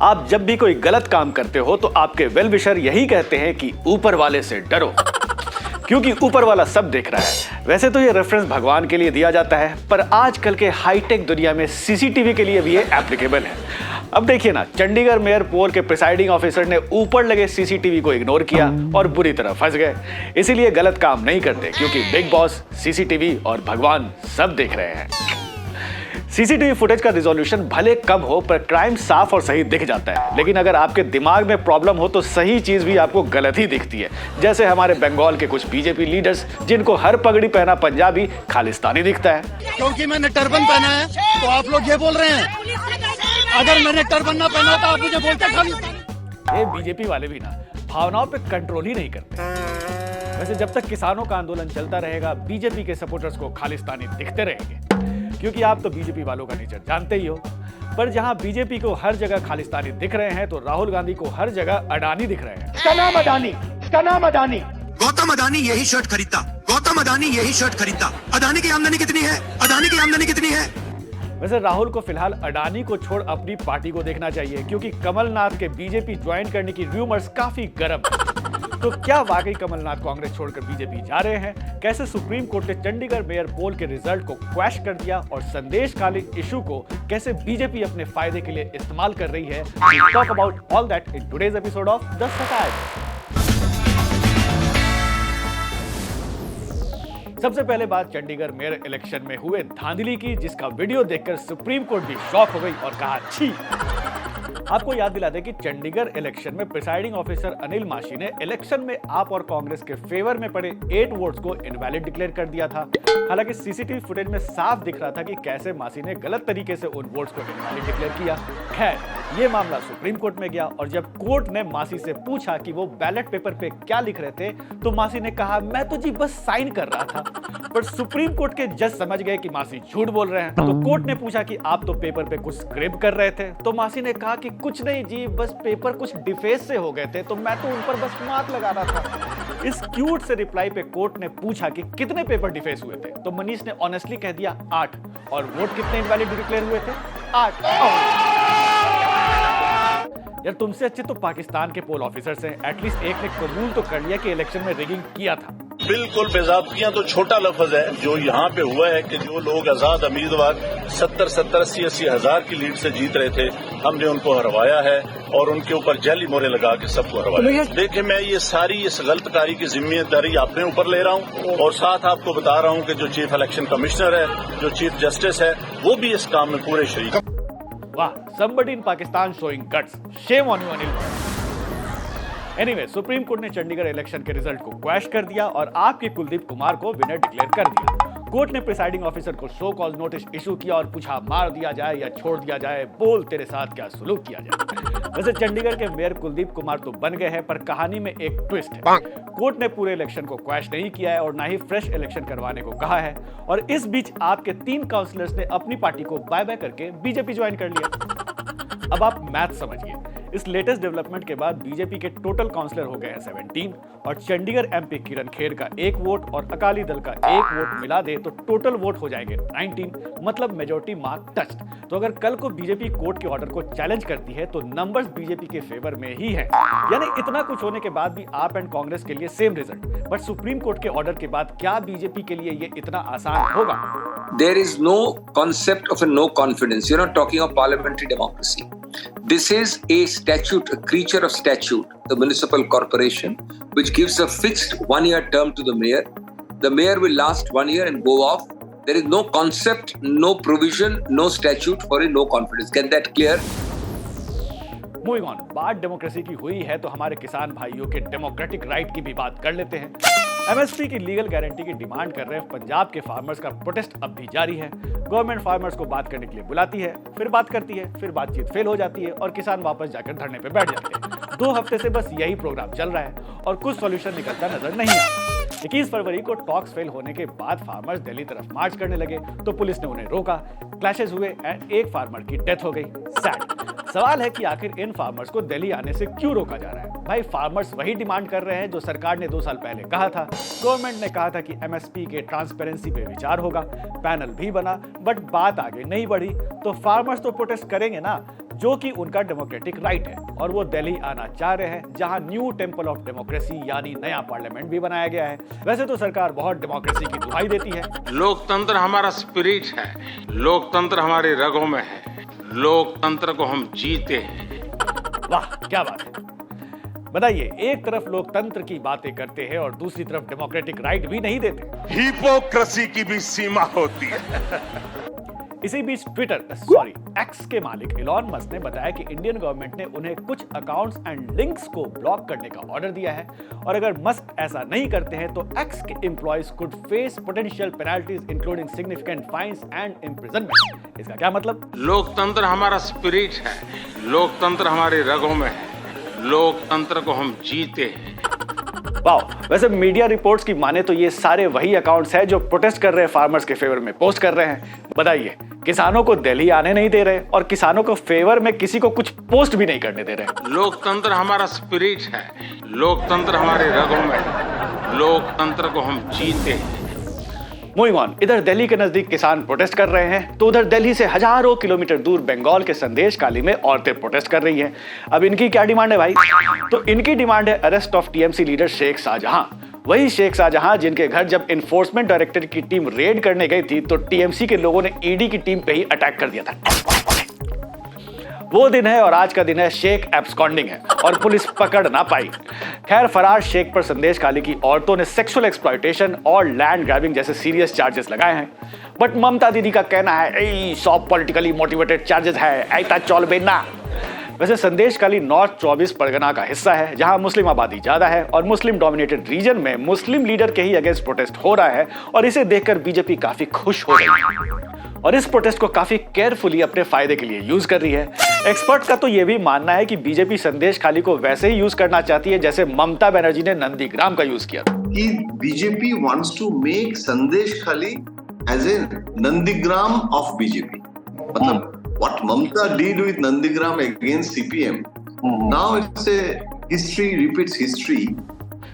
आप जब भी कोई गलत काम करते हो तो आपके वेल विशर यही कहते हैं कि ऊपर वाले से डरो, क्योंकि ऊपर वाला सब देख रहा है। वैसे तो ये रेफरेंस भगवान के लिए दिया जाता है, पर आजकल के हाईटेक दुनिया में सीसीटीवी के लिए भी ये एप्लीकेबल है। अब देखिए ना, चंडीगढ़ मेयर पोल के प्रिसाइडिंग ऑफिसर ने ऊपर लगे सीसीटीवी को इग्नोर किया और बुरी तरह फंस गए। इसीलिए गलत काम नहीं करते, क्योंकि बिग बॉस, सीसीटीवी और भगवान सब देख रहे हैं। सीसीटीवी फुटेज का रिजोल्यूशन भले कम हो, पर क्राइम साफ और सही दिख जाता है। लेकिन अगर आपके दिमाग में प्रॉब्लम हो तो सही चीज भी आपको गलत ही दिखती है। जैसे हमारे बंगाल के कुछ बीजेपी लीडर्स, जिनको हर पगड़ी पहना पंजाबी खालिस्तानी दिखता है। क्योंकि मैंने टर्बन पहना है तो आप लोग ये बोल रहे हैं, अगर मैंने टर्बन ना पहना तो आप मुझे बोलते खालिस्तानी। ये बीजेपी वाले भी ना भावनाओं पे कंट्रोल ही नहीं करते। वैसे जब तक किसानों का आंदोलन चलता रहेगा, बीजेपी के सपोर्टर्स को खालिस्तानी दिखते रहेंगे, क्योंकि आप तो बीजेपी वालों का नेचर जानते ही हो। पर जहां बीजेपी को हर जगह खालिस्तानी दिख रहे हैं, तो राहुल गांधी को हर जगह अडानी दिख रहे हैं। इसका नाम अडानी, इसका नाम अडानी। गौतम अडानी यही शर्ट खरीदता, गौतम अडानी यही शर्ट खरीदता। अडानी की आमदनी कितनी है? अडानी की आमदनी कितनी है? वैसे राहुल को फिलहाल अडानी को छोड़ अपनी पार्टी को देखना चाहिए, क्योंकि कमलनाथ के बीजेपी ज्वाइन करने की रूमर्स काफी गर्म है। तो क्या वाकई कमलनाथ कांग्रेस छोड़कर बीजेपी जा रहे हैं? कैसे सुप्रीम कोर्ट ने चंडीगढ़ मेयर पोल के रिजल्ट को क्वैश कर दिया, और संदेशकालीन इशू को कैसे बीजेपी अपने फायदे के लिए इस्तेमाल कर रही है? We'll talk about all that in today's episode of The Satire। सबसे पहले बात चंडीगढ़ मेयर इलेक्शन में हुए धांधली की, जिसका वीडियो देखकर सुप्रीम कोर्ट भी शॉक हो गई और कहा छी। आपको याद दिला दें कि चंडीगढ़ इलेक्शन में प्रिसाइडिंग ऑफिसर अनिल माशी ने इलेक्शन में आप और कांग्रेस के फेवर में पड़े 8 वोट्स को इनवैलिड डिक्लेयर कर दिया था। हालांकि सीसीटीवी फुटेज में साफ दिख रहा था कि कैसे मासी ने गलत तरीके से उन वोट्स को इनवैलिड डिक्लेयर किया। खैर, ये मामला सुप्रीम कोर्ट में गया, और जब कोर्ट ने मासी से पूछा कि वो बैलेट पेपर पे क्या लिख रहे थे, तो मासी ने कहा मैं तो जी बस साइन कर रहा था। पर सुप्रीम कोर्ट के जज समझ गए कि मासी झूठ बोल रहे हैं। तो कोर्ट ने पूछा कि आप तो पेपर पे कुछ स्क्रिब कर रहे थे, तो मासी ने कहा कि कुछ नहीं जी, बस पेपर कुछ डिफेस से हो गए थे, तो मैं तो उन पर बस मार्क लगा रहा था। इस क्यूट से रिप्लाई पे कोर्ट ने पूछा कि कितने पेपर डिफेस हुए थे, तो मनीष ने ऑनेस्टली कह दिया 8। और वोट कितने इनवैलिड डिक्लेयर हुए थे? 8। यार तुमसे अच्छे तो पाकिस्तान के पोल ऑफिसर्स हैं। एटलीस्ट एक ने कबूल तो कर लिया कि इलेक्शन में रिगिंग किया था। बिल्कुल बेज़ाब्तियां तो छोटा लफ्ज है। जो यहाँ पे हुआ है कि जो लोग आजाद उम्मीदवार 70-70, 80-80 हजार की लीड से जीत रहे थे, हमने उनको हरवाया है और उनके ऊपर जाली मोहरे लगा के सबको हरवाया। देखिए, मैं ये सारी इस गलतकारी की जिम्मेदारी अपने ऊपर ले रहा हूँ, और साथ आपको बता रहा हूँ कि जो चीफ इलेक्शन कमिश्नर है, जो चीफ जस्टिस है, वो भी इस काम में पूरे शरीक। वाह, somebody in Pakistan showing guts. Shame on you, Anil. Anyway, supreme court ने चंडीगढ़ इलेक्शन के रिजल्ट को क्वैश कर दिया और आपके कुलदीप कुमार को विनर डिक्लेयर कर दिया। कोर्ट ने प्रिसाइडिंग ऑफिसर को शो कॉज नोटिस इशू किया और पूछा मार दिया जाए या छोड़ दिया जाए, बोल तेरे साथ क्या सुलूक किया जाए। वैसे चंडीगढ़ के मेयर कुलदीप कुमार तो बन गए हैं, पर कहानी में एक ट्विस्ट है। कोर्ट ने पूरे इलेक्शन को क्वैश नहीं किया है और ना ही फ्रेश इलेक्शन करवाने को कहा है, और इस बीच आपके 3 काउंसलर्स ने अपनी पार्टी को बाय बाय करके बीजेपी ज्वाइन कर लिया। अब आप मैथ समझिए। इस लेटेस्ट डेवलपमेंट के बाद बीजेपी के टोटल काउंसलर हो गए हैं 17, और चंडीगढ़ एमपी किरण खेर का 1 वोट और अकाली दल का 1 वोट मिला दे तो टोटल वोट हो जाएंगे 19, मतलब मेजॉरिटी मार्क टच्ड। तो अगर कल को बीजेपी कोर्ट के ऑर्डर को चैलेंज करती है तो नंबर्स बीजेपी के फेवर में ही है। यानी इतना कुछ होने के बाद भी आप एंड कांग्रेस के लिए same result, but supreme court के ऑर्डर के बाद क्या बीजेपी के लिए ये इतना आसान होगा? There is no concept of a no confidence. You're not talking of parliamentary democracy. This is a statute, a creature of statute, the municipal corporation, which gives a fixed 1-year term to the mayor. The mayor will last 1 year and go off. There is no concept, no provision, no statute for a no confidence. Get that clear? Moving on, बात democracy की हुई है तो हमारे किसान भाइयों के democratic right की भी बात कर लेते हैं। एमएसपी की लीगल गारंटी की डिमांड कर रहे पंजाब के फार्मर्स का प्रोटेस्ट अब भी जारी है। गवर्नमेंट फार्मर्स को बात करने के लिए बुलाती है, फिर बात करती है, फिर बातचीत फेल हो जाती है और किसान वापस जाकर धरने पे बैठ जाते हैं। 2 हफ्ते से बस यही प्रोग्राम चल रहा है और कुछ सॉल्यूशन निकलता नजर नहीं आता। 21 फरवरी को टॉक्स फेल होने के बाद फार्मर्स दिल्ली तरफ मार्च करने लगे तो पुलिस ने उन्हें रोका, क्लैशेस हुए एंड एक फार्मर की डेथ हो गई। सैड। सवाल है कि आखिर इन फार्मर्स को दिल्ली आने से क्यों रोका जा रहा है? भाई, फार्मर्स वही डिमांड कर रहे हैं जो सरकार ने 2 साल पहले कहा था। गवर्नमेंट ने कहा था कि एमएसपी के ट्रांसपेरेंसी पे विचार होगा, पैनल भी बना, बट बात आगे नहीं बढ़ी। तो फार्मर्स तो प्रोटेस्ट करेंगे ना, जो कि उनका डेमोक्रेटिक राइट है, और वो दिल्ली आना चाह रहे हैं, जहां न्यू टेंपल ऑफ डेमोक्रेसी यानी नया पार्लियामेंट भी बनाया गया है। वैसे तो सरकार बहुत डेमोक्रेसी की दुहाई देती है। लोकतंत्र हमारा स्पिरिट है, लोकतंत्र हमारी रगों में है, लोकतंत्र को हम जीते हैं। वाह क्या बात है। बताइए, एक तरफ लोकतंत्र की बातें करते हैं और दूसरी तरफ डेमोक्रेटिक राइट भी नहीं देते। हिपोक्रेसी की भी सीमा होती है। इसी बीच एक्स के मालिक इलॉन मस्क ने बताया कि इंडियन गवर्नमेंट ने उन्हें कुछ अकाउंट्स एंड लिंक्स को ब्लॉक करने का ऑर्डर दिया है, और अगर मस्क ऐसा नहीं करते हैं तो एक्स के employees could face potential penalties including significant fines and imprisonment. इसका क्या मतलब? लोकतंत्र हमारा स्पिरिट है, लोकतंत्र हमारी रगों में है, लोकतंत्र को हम जीते हैं। वाओ, वैसे मीडिया रिपोर्ट्स की माने तो ये सारे वही अकाउंट्स हैं जो प्रोटेस्ट कर रहे फार्मर्स के फेवर में पोस्ट कर रहे हैं। बताइए, किसानों को दिल्ली आने नहीं दे रहे और किसानों को फेवर में किसी को कुछ पोस्ट भी नहीं करने दे रहे। लोकतंत्र हमारा स्पिरिट है, लोकतंत्र हमारे रगों में है, लोकतंत्र को हम जीते हैं। मूविंग ऑन, इधर दिल्ली के नजदीक किसान प्रोटेस्ट कर रहे हैं, तो उधर दिल्ली से हजारों किलोमीटर दूर बंगाल के संदेशखाली में औरतें प्रोटेस्ट कर रही हैं। अब इनकी क्या डिमांड है भाई? तो इनकी डिमांड है arrest of TMC leader Sheikh Shahjahan. वही शेख शाहजहां जिनके घर जब इन्फोर्समेंट डायरेक्टर की टीम रेड करने गई थी तो टीएमसी के लोगों ने ईडी की टीम पे ही अटैक कर दिया था। वो दिन है और आज का दिन है शेख एब्सकॉन्डिंग है और पुलिस पकड़ ना पाई। खैर, फरार शेख पर संदेशखाली की औरतों ने सेक्सुअल एक्सप्लॉयटेशन और लैंड ग्रैबिंग जैसे सीरियस चार्जेस लगाए हैं, बट ममता दीदी का कहना है सब पॉलिटिकली मोटिवेटेड चार्जेस है, ऐसा चल बेना। वैसे संदेशखाली नॉर्थ 24 परगना का हिस्सा है जहां मुस्लिम आबादी ज्यादा है और मुस्लिम डोमिनेटेड रीजन में मुस्लिम लीडर के ही अगेंस्ट प्रोटेस्ट हो रहा है, और इसे देखकर बीजेपी काफी खुश हो रही है और इस प्रोटेस्ट को काफी केयरफुली अपने फायदे के लिए यूज कर रही है। एक्सपर्ट का तो यह भी मानना है कि बीजेपी संदेशखाली को वैसे ही यूज करना चाहती है जैसे ममता बनर्जी ने नंदीग्राम का यूज किया था। कि BJP wants to make Sandeshkhali as a Nandigram of BJP. मतलब what Mamta did with Nandigram against CPM, now it's a history repeats history.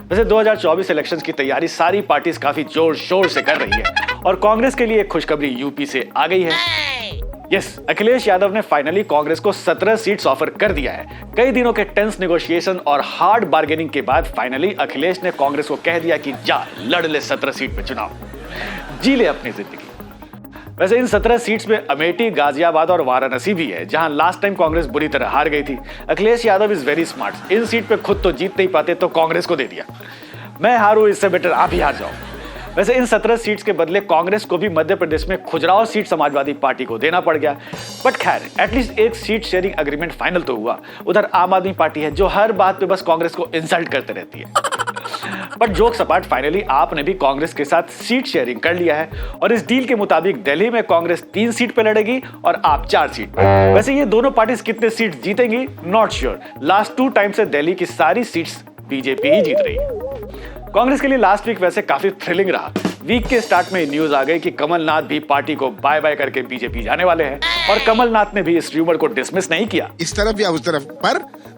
वैसे 2024 इलेक्शंस की तैयारी सारी पार्टीज काफी जोर शोर से कर रही है और कांग्रेस के लिए एक खुशखबरी यूपी से आ गई है। यस, अखिलेश यादव ने फाइनली कांग्रेस को 17 सीट्स ऑफर कर दिया है। कई दिनों के टेंस नेगोशिएशन और हार्ड बार्गेनिंग के बाद फाइनली अखिलेश ने कांग्रेस को कह दिया कि जा लड़ ले 17 सीट पे चुनाव, जी ले अपनी जिंदगी। वैसे इन 17 सीट्स में अमेठी, गाजियाबाद और वाराणसी भी है जहां लास्ट टाइम कांग्रेस बुरी तरह हार गई थी। Akhilesh Yadav is very smart, in seat पे खुद तो जीत नहीं पाते तो कांग्रेस को दे दिया, मैं हारूं इससे बेटर आप ही हार जाओ। वैसे इन 17 सीट्स के बदले कांग्रेस को भी मध्य प्रदेश में खुजराहो सीट समाजवादी पार्टी को देना पड़ गया, बट खैर एटलीस्ट एक सीट शेयरिंग एग्रीमेंट फाइनल तो हुआ। उधर आम आदमी पार्टी है जो हर बात पे बस कांग्रेस को इंसल्ट करते रहती है। बट जोक्स अपार्ट, फाइनली आपने भी कांग्रेस के साथ सीट शेयरिंग कर लिया है और इस डील के मुताबिक दिल्ली में कांग्रेस 3 सीट पे लड़ेगी और आप 4 सीट पे। वैसे ये दोनों पार्टीज कितने सीट जीतेंगी नॉट श्योर। लास्ट 2 टाइम से दिल्ली की सारी सीट्स बीजेपी ही जीत रही है। कांग्रेस के लिए लास्ट वीक वैसे काफी थ्रिलिंग रहा। वीक के स्टार्ट में न्यूज आ गई कि कमलनाथ भी पार्टी को बाय बाय करके बीजेपी जाने वाले हैं और कमलनाथ ने भी इस रूमर को डिसमिस नहीं किया। इस तरफ या उस तरफ, पर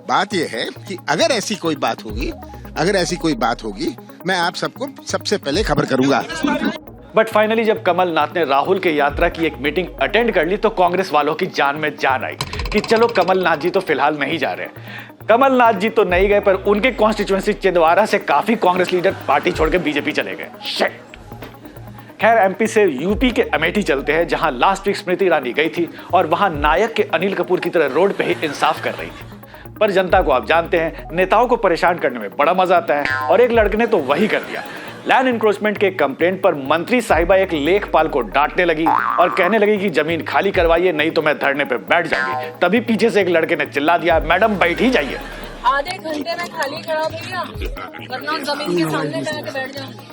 बात यह है कि अगर ऐसी कोई बात होगी मैं आप सबको सबसे पहले खबर करूंगा। बट फाइनली जब कमलनाथ ने राहुल के यात्रा की एक मीटिंग अटेंड कर ली तो कांग्रेस वालों की जान में जान आई कि चलो कमलनाथ जी तो फिलहाल नहीं जा रहे। कमलनाथ जी तो नहीं गए पर उनके कॉन्स्टिट्यूएंसी छिंदवाड़ा से काफी कांग्रेस लीडर पार्टी छोड़ के बीजेपी चले गए। शिट। खैर, एमपी से यूपी के अमेठी चलते हैं जहां लास्ट वीक स्मृति ईरानी गई थी और वहां नायक के अनिल कपूर की तरह रोड पे ही इंसाफ कर रही थी। पर जनता को आप जानते हैं, नेताओं को परेशान करने में बड़ा मजा आता है और एक लड़के ने तो वही कर दिया। लैंड इंक्रोचमेंट के कंप्लेंट पर मंत्री साहिबा एक लेखपाल को डांटने लगी और कहने लगी कि जमीन खाली करवाइए नहीं तो मैं धरने पे बैठ जाऊंगी। तभी पीछे से एक लड़के ने चिल्ला दिया, मैडम बैठ ही जाइए। आधे घंटे में खाली करा भैया, वरना जमीन के सामने जाके बैठ जाऊंगी।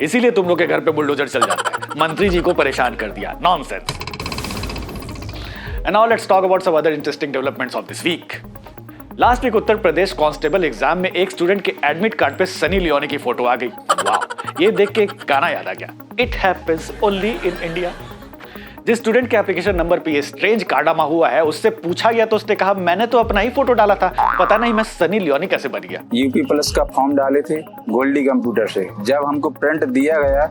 इसीलिए तुम लोग के घर पे बुलडोजर चल जाता है। मंत्री जी को परेशान कर दिया, nonsense. And now let's talk about some other interesting developments of this week. Last week Uttar Pradesh constable exam में एक स्टूडेंट के एडमिट कार्ड पे सनी लियोनी की फोटो आ गई। वाह, ये देख के एक गाना याद आ गया, it happens only in India. जिस स्टूडेंट के एप्लीकेशन नंबर पे ये स्ट्रेंज कारनामा हुआ है उससे पूछा गया तो उसने कहा मैंने तो अपना ही फोटो डाला था, पता नहीं मैं सनी लियोनी कैसे बन गया। यूपी प्लस का फॉर्म डाले थे गोल्डी कंप्यूटर से, जब हमको प्रिंट दिया गया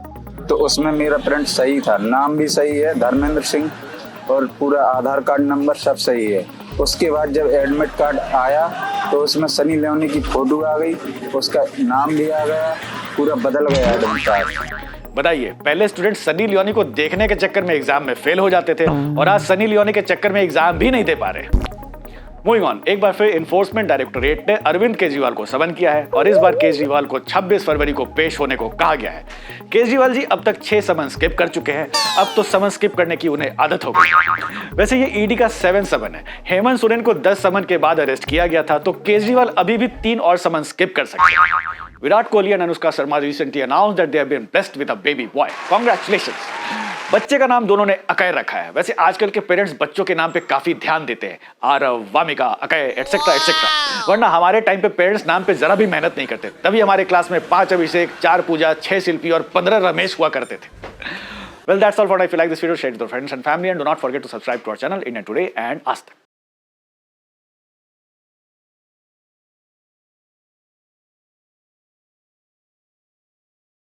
तो उसमें मेरा प्रिंट सही था, नाम भी सही है धर्मेंद्र सिंह और पूरा आधार कार्ड नंबर सब सही है। उसके बाद जब एडमिट कार्ड आया तो उसमें सनी लियोनी की फोटो आ गई, उसका नाम भी आ गया, पूरा बदल गया एडमिट कार्ड। बताइए, पहले स्टूडेंट सनी लियोनी को देखने के चक्कर में एग्जाम में फेल हो जाते थे और आज सनी लियोनी के चक्कर में एग्जाम भी नहीं दे पा रहे। मूविंग ऑन, एक बार फिर इन्फोर्समेंट डायरेक्टोरेट ने अरविंद केजरीवाल को समन किया है और इस बार केजरीवाल को 26 फरवरी को पेश होने को कहा गया है। केजरीवाल जी अब तक 6 समन स्किप कर चुके हैं, अब तो समन स्किप करने की उन्हें आदत हो गई। वैसे ये ईडी का 7 समन है। हेमंत सोरेन को 10 समन के बाद अरेस्ट किया गया था, तो केजरीवाल अभी भी 3 और समन स्किप कर सकते हैं। Virat Kohli and Anushka Sharma recently announced that they have been blessed with a baby boy. Congratulations! बच्चे का नाम दोनों ने अकय रखा है। वैसे आजकल के पेरेंट्स बच्चों के नाम पे काफी ध्यान देते हैं, आरव, वामिका, अकय एटसेट्रा एटसेट्रा, वरना हमारे टाइम पे पेरेंट्स नाम पे जरा भी मेहनत नहीं करते। तभी हमारे क्लास में 5 अभिषेक, 4 पूजा, 6 शिल्पी और 15 रमेश हुआ करते थे। Well, that's all for now. If you like this video, share it with your friends and family and do not forget to subscribe to our channel India Today and Aaj Tak.